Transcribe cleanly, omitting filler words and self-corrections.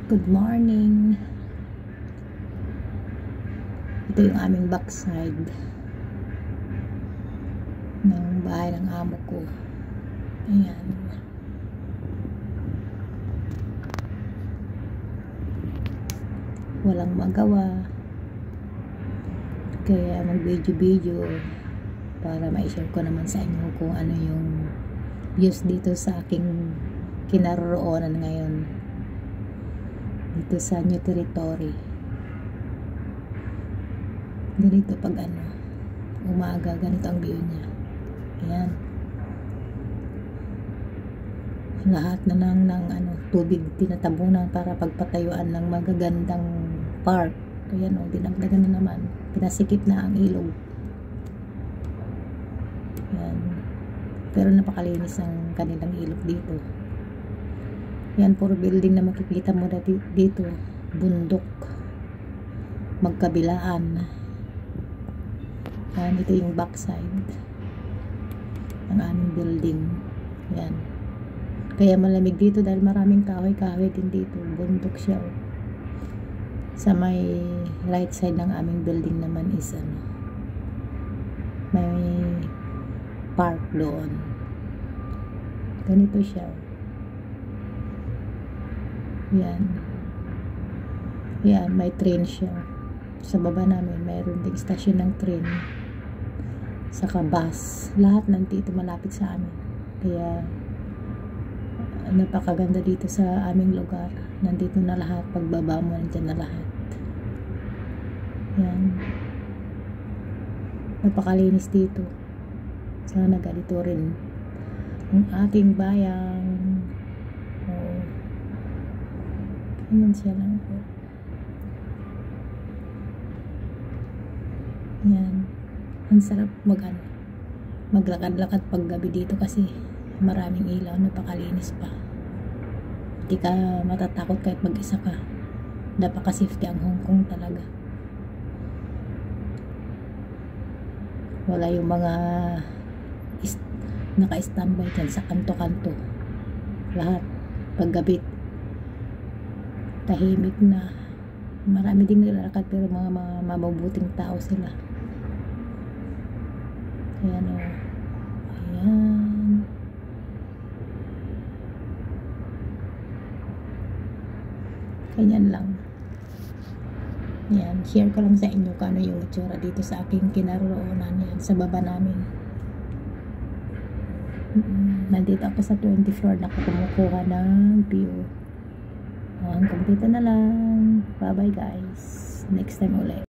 Good morning. Ito yung aming backside ng bahay ng amo ko. Ayan. Walang magawa. Kaya mag-video para ma-share ko naman sa inyo kung ano yung views dito sa aking kinaroroonan ngayon. Dito sa new territory. Ganito pag umaga, ganito ang view niya. Ayan. Lahat na ng tubig tinatabunan para pagpatayuan ng magagandang park. Ayan dinagdagan na naman. Pinasikip na ang ilog. Ayan. Pero napakalinis ng kanilang ilog dito. Yan, puro building na makikita mo dito. Bundok. Magkabilaan. Yan, ito yung backside ng aming building. Yan. Kaya malamig dito dahil maraming kahoy-kahoy din dito. Bundok siya. Sa may right side ng aming building naman is may park doon. Ganito siya. Yan. Yan, may train siya. Sa baba namin, mayroon ding stasyon ng train. Saka bus. Lahat nandito malapit sa amin. Kaya, napakaganda dito sa aming lugar. Nandito na lahat. Pagbaba mo, nandyan na lahat. Yan. Napakalinis dito. Sana ganito rin ang ating bayan. Ayan siya lang po. Yan. Ang sarap maglakad-lakad pag gabi dito kasi maraming ilaw, napakalinis pa. Hindi ka matatakot kahit mag-isa ka. Napaka-safety ang Hong Kong talaga. Wala yung mga naka-standby dyan sa kanto-kanto. Lahat. Paggabi tahimik na. Marami ding nilalakad pero mga mabubuting tao sila. Ayan o. Ayan. Ganyan lang. Yan. Share ko lang sa inyo kung ano yung itsura dito sa aking kinaroroonan. Yan. Sa baba namin. Nandito ako sa 24 na kumukuha ng view. Hanggang dito na lang. Bye bye guys. Next time ulit.